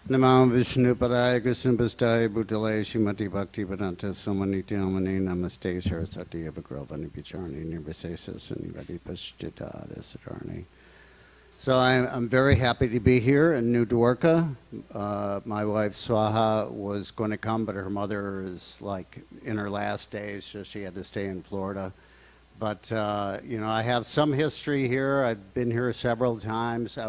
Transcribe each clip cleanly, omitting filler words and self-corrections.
Namam Vishnu Padaya Krishna Bhastaya Bhutale Shrimati Bhakti Vedanta Somaniti Amani Namaste Saraswati Avagravani Picharni Nirvisesa Sunivadi Paschita Sadarni. So I'm very happy to be here in New Dwarka. My wife Swaha was going to come, but her mother is like in her last days, so she had to stay in Florida. But you know, I have some history here. I've been here several times. I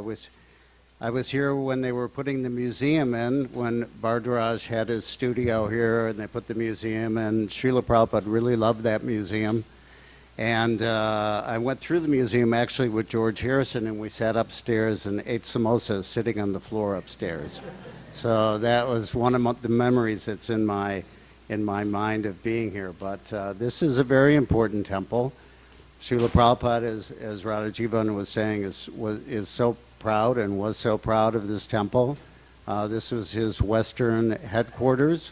was here when they were putting the museum in, when Bhardaraj had his studio here and they put the museum in. Srila Prabhupada really loved that museum. And I went through the museum actually with George Harrison, and we sat upstairs and ate samosas sitting on the floor upstairs. So that was one of the memories that's in my mind of being here. But this is a very important temple. Srila Prabhupada, as Radha Jivan was saying, is so proud and was so proud of this temple. This was his Western headquarters,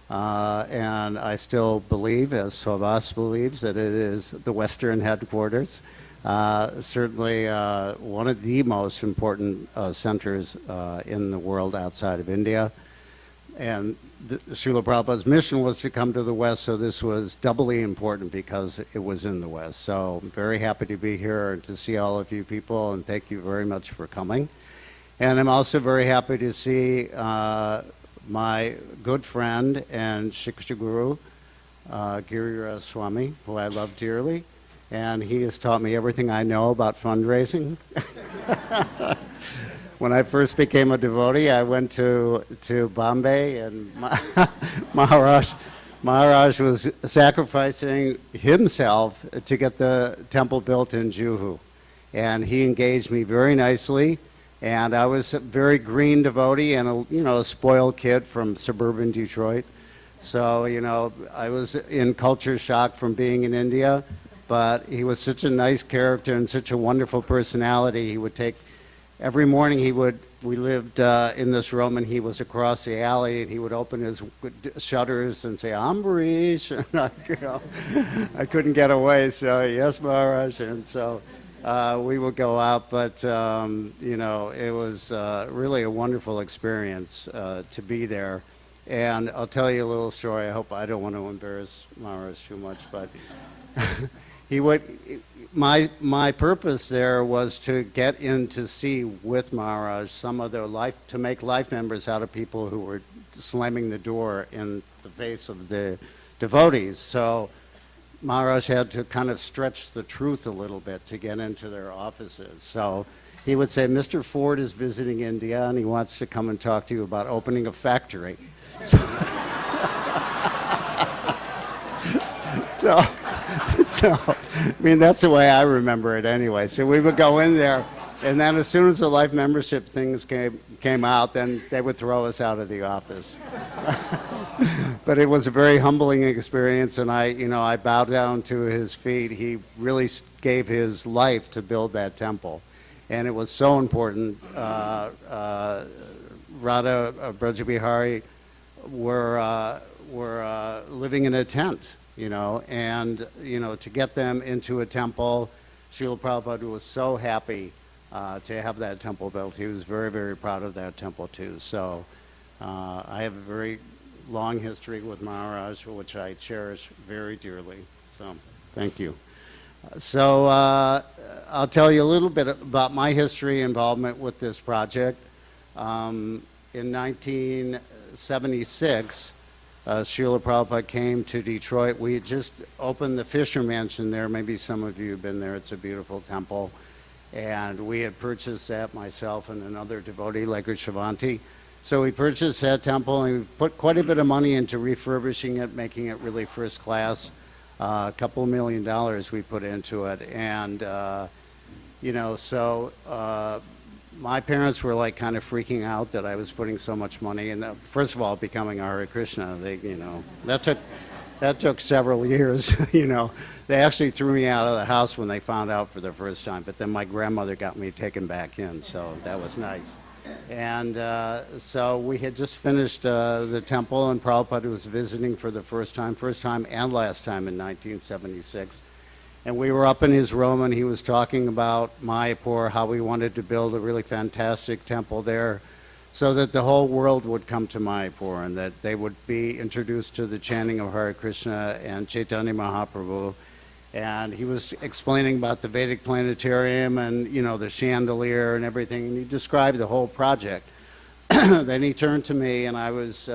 and I still believe, as Svabhas believes, that it is the Western headquarters. Certainly one of the most important centers in the world outside of India. And Srila Prabhupada's mission was to come to the West, so this was doubly important because it was in the West. So I'm very happy to be here and to see all of you people, and thank you very much for coming. And I'm also very happy to see my good friend and Shiksha Guru, Giriraj Swami, who I love dearly. And he has taught me everything I know about fundraising. When I first became a devotee, I went to Bombay, and Maharaj was sacrificing himself to get the temple built in Juhu. And he engaged me very nicely, and I was a very green devotee and a spoiled kid from suburban Detroit. So, you know, I was in culture shock from being in India, but he was such a nice character and such a wonderful personality. He would take every morning we lived in this room, and he was across the alley, and he would open his shutters and say, Ambarish, and I couldn't get away, so yes, Maharaj, and so we would go out, but you know, it was really a wonderful experience to be there. And I'll tell you a little story. I don't want to embarrass Maharaj too much, but my purpose there was to get in to see with Maharaj some of to make life members out of people who were slamming the door in the face of the devotees. So Maharaj had to kind of stretch the truth a little bit to get into their offices. So he would say, Mr. Ford is visiting India and he wants to come and talk to you about opening a factory. So, I mean, that's the way I remember it anyway. So we would go in there, and then as soon as the life membership things came out, then they would throw us out of the office. But it was a very humbling experience, and I bowed down to his feet. He really gave his life to build that temple, and it was so important. Radha Brajabihari were living in a tent, and to get them into a temple. Srila Prabhupada was so happy to have that temple built. He was very, very proud of that temple too. So I have a very long history with Maharaj, which I cherish very dearly. So thank you. So I'll tell you a little bit about my history involvement with this project. In 1976, Srila Prabhupada came to Detroit. We had just opened the Fisher Mansion there. Maybe some of you have been there. It's a beautiful temple. And we had purchased that, myself and another devotee, Lekar Shivanti. So we purchased that temple, and we put quite a bit of money into refurbishing it, making it really first class. A couple $1 million we put into it. And, my parents were like kind of freaking out that I was putting so much money in. First of all, becoming a Hare Krishna, that took several years. They actually threw me out of the house when they found out for the first time. But then my grandmother got me taken back in, so that was nice. And so we had just finished the temple, and Prabhupada was visiting for the first time and last time in 1976. And we were up in his room, and he was talking about Mayapur, how we wanted to build a really fantastic temple there. so that the whole world would come to Mayapur and that they would be introduced to the chanting of Hare Krishna and Chaitanya Mahaprabhu. And he was explaining about the Vedic planetarium and, you know, the chandelier and everything, and he described the whole project. Then he turned to me, and I was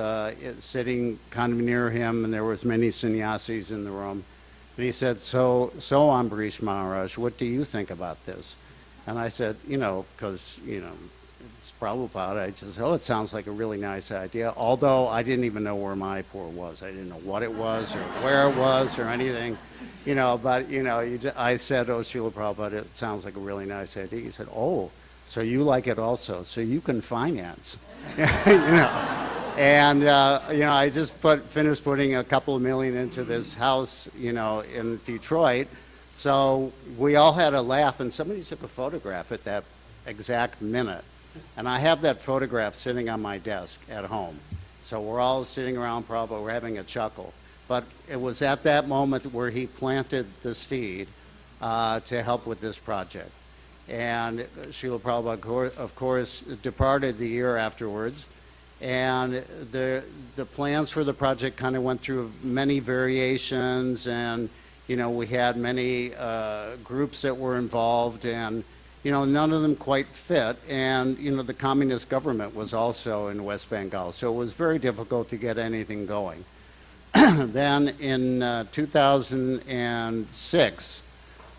sitting kind of near him, and there was many sannyasis in the room. And he said, so Ambarish Maharaj, what do you think about this? And I said, you know, because, you know, it's Prabhupada, I just said, oh, it sounds like a really nice idea, although I didn't even know where Mayapur was. I didn't know what it was or where it was or anything, you know, but, you know, I said, oh, Srila Prabhupada, it sounds like a really nice idea. He said, oh, so you like it also, so you can finance, you know. And, you know, I just finished putting a couple of million into this house, you know, in Detroit. So we all had a laugh, and somebody took a photograph at that exact minute. And I have that photograph sitting on my desk at home. So we're all sitting around, probably we're having a chuckle. But it was at that moment where he planted the seed to help with this project. And Srila Prabhupada, of course, departed the year afterwards. And the plans for the project kind of went through many variations, and, you know, we had many groups that were involved, and, you know, none of them quite fit. And, you know, the communist government was also in West Bengal, so it was very difficult to get anything going. Then in 2006,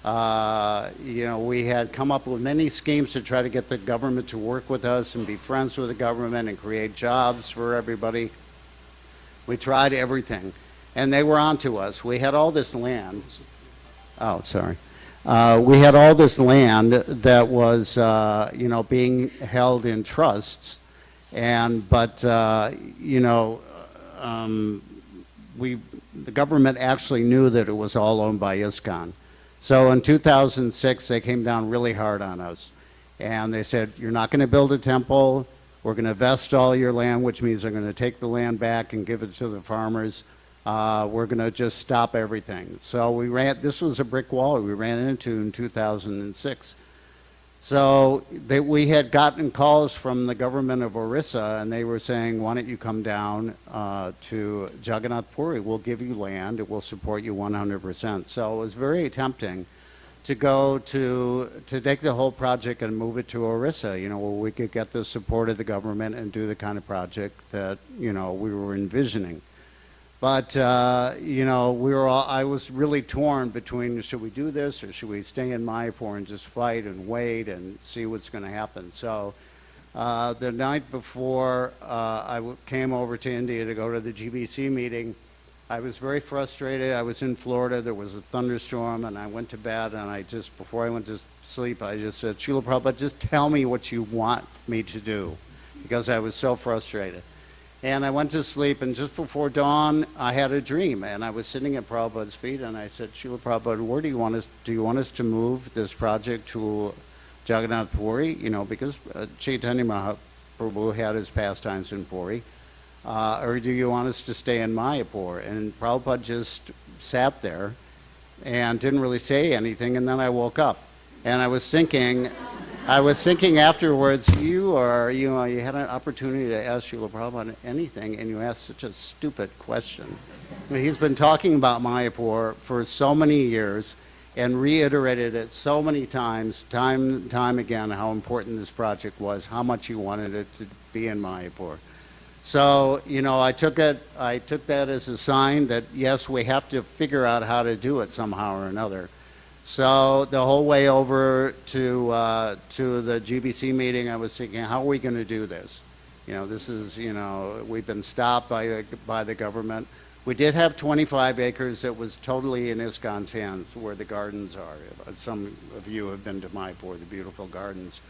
you know, we had come up with many schemes to try to get the government to work with us and be friends with the government and create jobs for everybody. We tried everything, and they were onto us. We had all this land. Oh, sorry. We had all this land that was, you know, being held in trusts, but you know, the government actually knew that it was all owned by ISKCON. So in 2006, they came down really hard on us, and they said, you're not going to build a temple, we're going to vest all your land, which means they're going to take the land back and give it to the farmers. We're going to just stop everything. So this was a brick wall we ran into in 2006. So we had gotten calls from the government of Orissa, and they were saying, why don't you come down to Jagannath Puri? We'll give you land, it will support you 100%. So it was very tempting to go to take the whole project and move it to Orissa, you know, where we could get the support of the government and do the kind of project that, you know, we were envisioning. But, you know, I was really torn between, should we do this or should we stay in Mayapur and just fight and wait and see what's going to happen? So the night before I came over to India to go to the GBC meeting, I was very frustrated. I was in Florida, there was a thunderstorm, and I went to bed, and before I went to sleep, I just said, Srila Prabhupada, just tell me what you want me to do, because I was so frustrated. And I went to sleep, and just before dawn, I had a dream, and I was sitting at Prabhupada's feet, and I said, Srila Prabhupada, where do you want us to move this project to Jagannath Puri? You know, because Chaitanya Mahaprabhu had his pastimes in Puri. Or do you want us to stay in Mayapur? And Prabhupada just sat there and didn't really say anything, and then I woke up. And I was thinking afterwards, you had an opportunity to ask Srila Prabhupada anything, and you asked such a stupid question. He's been talking about Mayapur for so many years and reiterated it so many times, time and time again, how important this project was, how much he wanted it to be in Mayapur. So, you know, I took that as a sign that, yes, we have to figure out how to do it somehow or another. So the whole way over to the GBC meeting, I was thinking, how are we going to do this? You know, this is, you know, we've been stopped by the government. We did have 25 acres that was totally in ISKCON's hands, where the gardens are. Some of you have been to Mayapur, the beautiful gardens,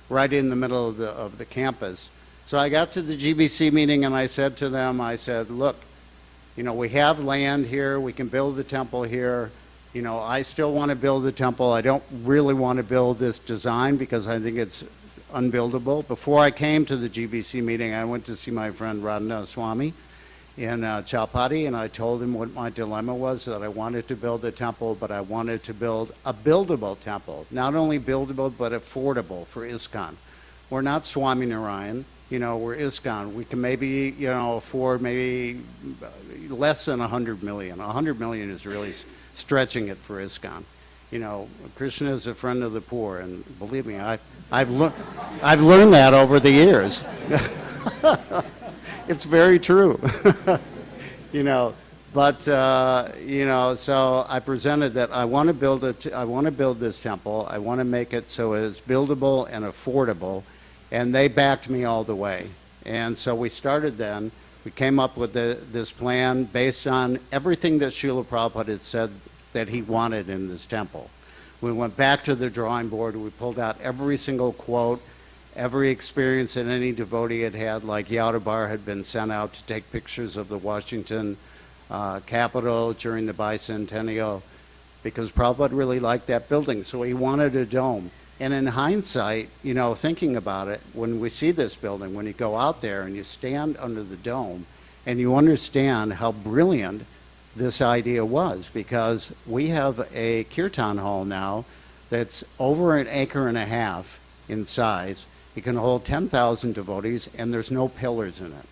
right in the middle of the campus. So I got to the GBC meeting, and I said to them, look, you know, we have land here, we can build the temple here. You know, I still want to build the temple. I don't really want to build this design because I think it's unbuildable. Before I came to the GBC meeting, I went to see my friend Radhanath Swami in Chowpatty, and I told him what my dilemma was, that I wanted to build a temple, but I wanted to build a buildable temple. Not only buildable, but affordable for ISKCON. We're not Swami Narayan. we're ISKCON. We can maybe, afford maybe less than 100 million. 100 million is really stretching it for ISKCON. Krishna is a friend of the poor, and believe me, I've learned that over the years. It's very true. But so I presented that I want to build this temple. I want to make it so it's buildable and affordable, and they backed me all the way. And so we started then. We came up with this plan based on everything that Srila Prabhupada had said that he wanted in this temple. We went back to the drawing board. We pulled out every single quote, every experience that any devotee had had, like Yadabar had been sent out to take pictures of the Washington Capitol during the bicentennial, because Prabhupada really liked that building, so he wanted a dome. And in hindsight, thinking about it, when we see this building, when you go out there and you stand under the dome and you understand how brilliant this idea was, because we have a kirtan hall now that's over 1.5 acres in size. It can hold 10,000 devotees, and there's no pillars in it.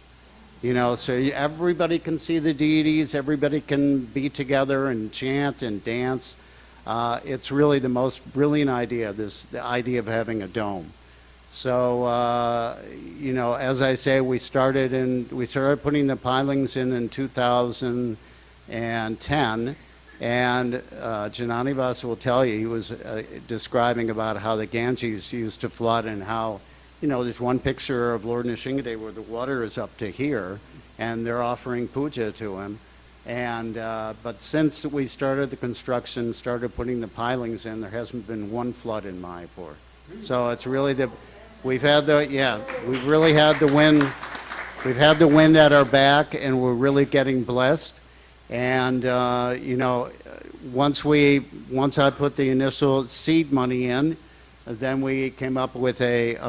So everybody can see the deities, everybody can be together and chant and dance. It's really the most brilliant idea, the idea of having a dome. So, as I say, we started putting the pilings in 2010, and Jananivas will tell you, he was describing about how the Ganges used to flood, and how, there's one picture of Lord Nrsimhadev where the water is up to here, and they're offering puja to him. And but since we started the construction, started putting the pilings in, there hasn't been one flood in Mayapur. So it's really we've really had the wind. We've had the wind at our back, and we're really getting blessed. And once I put the initial seed money in, then we came up with a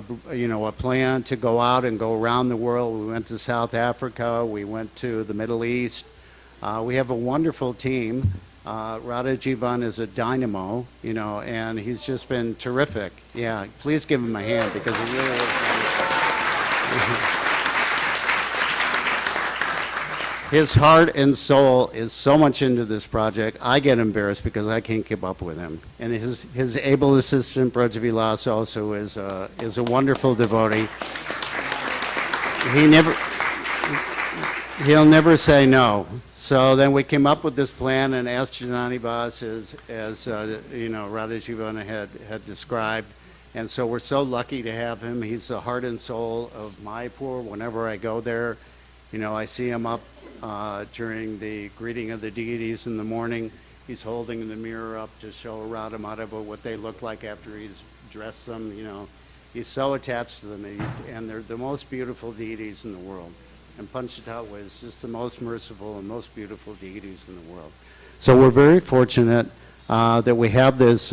plan to go out and go around the world. We went to South Africa. We went to the Middle East. We have a wonderful team. Radha Jivan is a dynamo, and he's just been terrific. Yeah, please give him a hand, because he really is. His heart and soul is so much into this project. I get embarrassed because I can't keep up with him. And his able assistant, Braj Vilas, also is a wonderful devotee. He'll never say no. So then we came up with this plan and asked Jananivas, as Radha Jivan had described. And so we're so lucky to have him. He's the heart and soul of Mayapur. Whenever I go there, I see him up during the greeting of the deities in the morning. He's holding the mirror up to show Radha Madhava what they look like after he's dressed them. He's so attached to them, and they're the most beautiful deities in the world. And Panchatattva is just the most merciful and most beautiful deities in the world. So we're very fortunate that we have this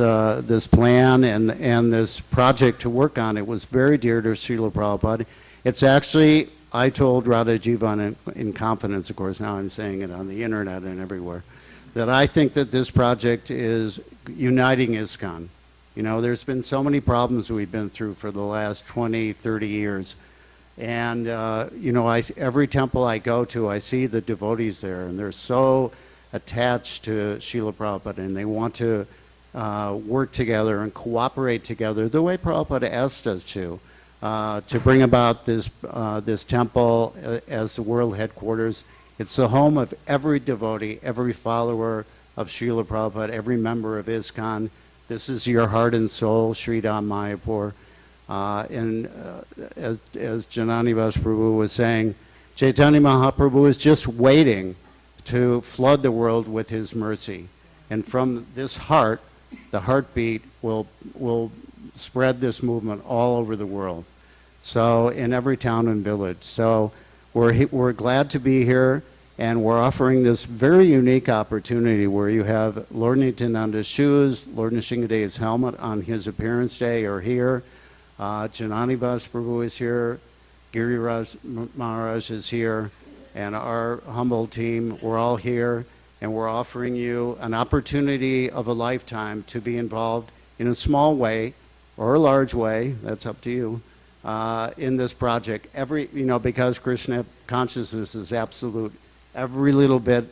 plan and this project to work on. It was very dear to Srila Prabhupada. It's actually, I told Radha Jivan in confidence, of course, now I'm saying it on the internet and everywhere, that I think that this project is uniting ISKCON. There's been so many problems we've been through for the last 20, 30 years. And, every temple I go to, I see the devotees there, and they're so attached to Srila Prabhupada, and they want to work together and cooperate together the way Prabhupada asked us to bring about this temple as the world headquarters. It's the home of every devotee, every follower of Srila Prabhupada, every member of ISKCON. This is your heart and soul, Sri Dham Mayapur. As Jananivas Prabhu was saying, Chaitanya Mahaprabhu is just waiting to flood the world with his mercy. And from this heart, the heartbeat will spread this movement all over the world. So in every town and village. So we're glad to be here, and we're offering this very unique opportunity where you have Lord Nityananda's shoes, Lord Nrsimhadev's helmet on his appearance day are here. Jananivas Prabhu is here, Giriraj Maharaj is here, and our humble team, we're all here, and we're offering you an opportunity of a lifetime to be involved in a small way or a large way, that's up to you, in this project. Because Krishna consciousness is absolute, every little bit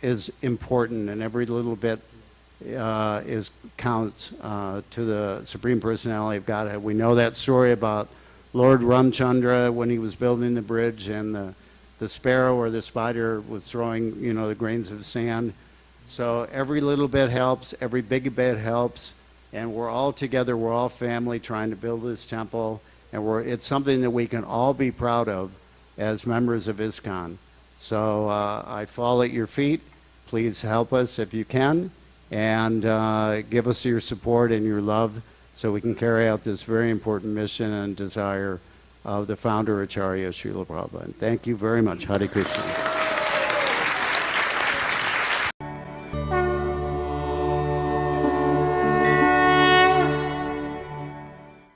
is important, and every little bit counts to the Supreme Personality of Godhead. We know that story about Lord Ramchandra when he was building the bridge, and the sparrow or the spider was throwing, the grains of sand. So every little bit helps, every big bit helps, and we're all together, we're all family trying to build this temple, and it's something that we can all be proud of as members of ISKCON. So I fall at your feet. Please help us if you can, and give us your support and your love so we can carry out this very important mission and desire of the founder, Acharya Srila Prabhupada. Thank you very much. Hare Krishna.